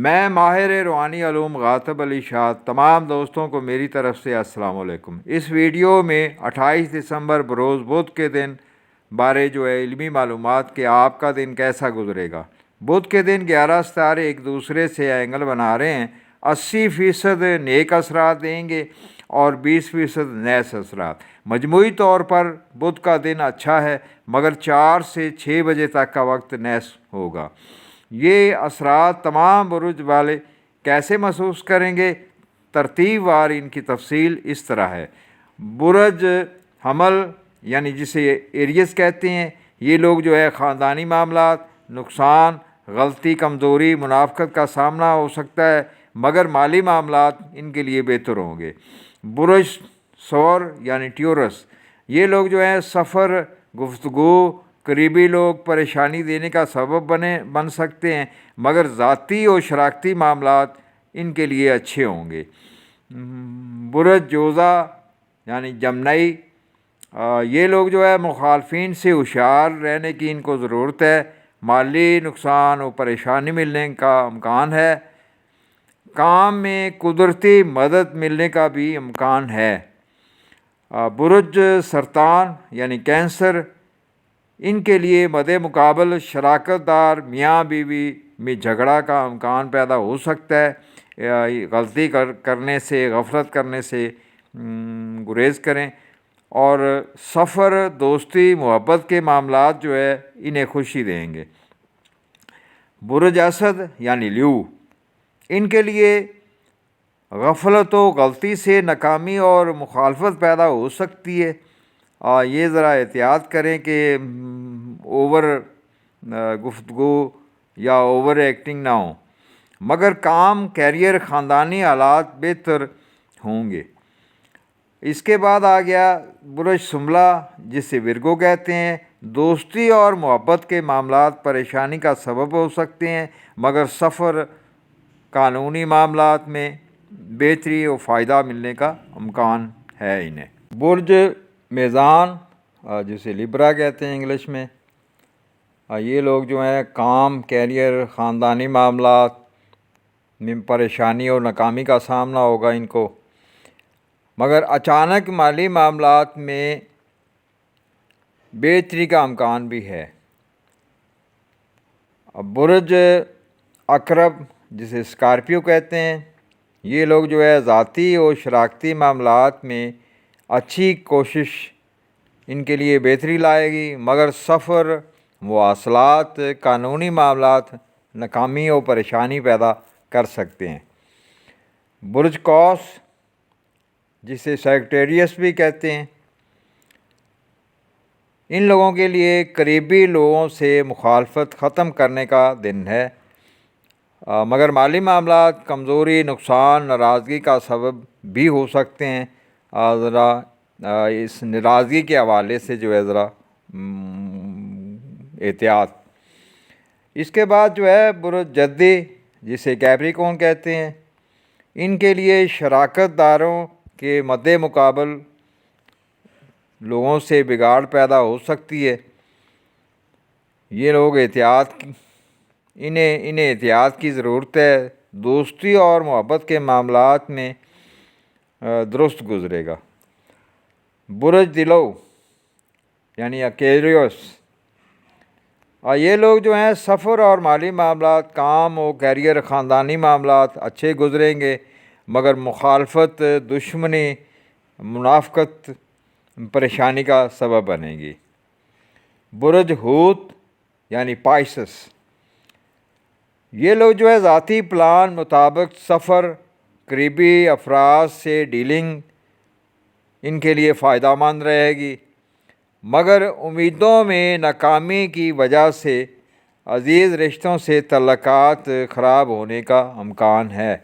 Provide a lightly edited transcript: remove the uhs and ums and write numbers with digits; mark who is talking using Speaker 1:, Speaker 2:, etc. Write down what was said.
Speaker 1: میں ماہر روحانی علوم غاطب علی شاہ تمام دوستوں کو میری طرف سے السلام علیکم۔ اس ویڈیو میں 28 دسمبر بروز بدھ کے دن بارے جو ہے علمی معلومات کہ آپ کا دن کیسا گزرے گا۔ بدھ کے دن 11 ستارے ایک دوسرے سے اینگل بنا رہے ہیں، 80% نیک اثرات دیں گے اور 20% نیس اثرات۔ مجموعی طور پر بدھ کا دن اچھا ہے، مگر 4 سے 6 بجے تک کا وقت نیس ہوگا۔ یہ اثرات تمام برج والے کیسے محسوس کریں گے؟ ترتیب وار ان کی تفصیل اس طرح ہے۔ برج حمل یعنی جسے ایریس کہتے ہیں، یہ لوگ جو ہے خاندانی معاملات، نقصان، غلطی، کمزوری، منافقت کا سامنا ہو سکتا ہے، مگر مالی معاملات ان کے لیے بہتر ہوں گے۔ برج ثور یعنی ٹیورس، یہ لوگ جو ہیں سفر، گفتگو، قریبی لوگ پریشانی دینے کا سبب بن سکتے ہیں، مگر ذاتی اور شراکتی معاملات ان کے لیے اچھے ہوں گے۔ برج جوزا یعنی جمنئی، یہ لوگ جو ہے مخالفین سے ہوشیار رہنے کی ان کو ضرورت ہے، مالی نقصان اور پریشانی ملنے کا امکان ہے، کام میں قدرتی مدد ملنے کا بھی امکان ہے۔ برج سرطان یعنی کینسر، ان کے لیے مد مقابل شراکت دار میاں بیوی میں جھگڑا کا امکان پیدا ہو سکتا ہے۔ غلطی کرنے سے، غفلت کرنے سے گریز کریں، اور سفر، دوستی، محبت کے معاملات جو ہے انہیں خوشی دیں گے۔ برج اسد یعنی لیو، ان کے لیے غفلت و غلطی سے ناکامی اور مخالفت پیدا ہو سکتی ہے۔ یہ ذرا احتیاط کریں کہ اوور گفتگو یا اوور ایکٹنگ نہ ہوں، مگر کام، کیریئر، خاندانی حالات بہتر ہوں گے۔ اس کے بعد آ گیا برج شملہ جسے ورگو کہتے ہیں۔ دوستی اور محبت کے معاملات پریشانی کا سبب ہو سکتے ہیں، مگر سفر، قانونی معاملات میں بہتری اور فائدہ ملنے کا امکان ہے انہیں۔ برج میزان جسے لیبرا کہتے ہیں انگلش میں، یہ لوگ جو ہیں کام، کیریئر، خاندانی معاملات میں پریشانی اور ناکامی کا سامنا ہوگا ان کو، مگر اچانک مالی معاملات میں بہتری کا امکان بھی ہے۔ برج عقرب جسے اسکارپیو کہتے ہیں، یہ لوگ جو ہے ذاتی اور شراکتی معاملات میں اچھی کوشش ان کے لیے بہتری لائے گی، مگر سفر، مواصلات، قانونی معاملات ناکامی اور پریشانی پیدا کر سکتے ہیں۔ برج قوس جسے سیکٹیریس بھی کہتے ہیں، ان لوگوں کے لیے قریبی لوگوں سے مخالفت ختم کرنے کا دن ہے، مگر مالی معاملات کمزوری، نقصان، ناراضگی کا سبب بھی ہو سکتے ہیں۔ ذرا اس ناراضگی کے حوالے سے جو ہے ذرا احتیاط۔ اس کے بعد جو ہے برج جدی جسے کیپریکون کہتے ہیں، ان کے لیے شراکت داروں کے مد مقابل لوگوں سے بگاڑ پیدا ہو سکتی ہے۔ یہ لوگ انہیں احتیاط کی ضرورت ہے، دوستی اور محبت کے معاملات میں درست گزرے گا۔ برج دلو یعنی ایکویریوس، یہ لوگ جو ہیں سفر اور مالی معاملات، کام و کیریئر، خاندانی معاملات اچھے گزریں گے، مگر مخالفت، دشمنی، منافقت پریشانی کا سبب بنے گی۔ برج حوت یعنی پائسس، یہ لوگ جو ہے ذاتی پلان مطابق سفر، قریبی افراد سے ڈیلنگ ان کے لیے فائدہ مند رہے گی، مگر امیدوں میں ناکامی کی وجہ سے عزیز رشتوں سے تعلقات خراب ہونے کا امکان ہے۔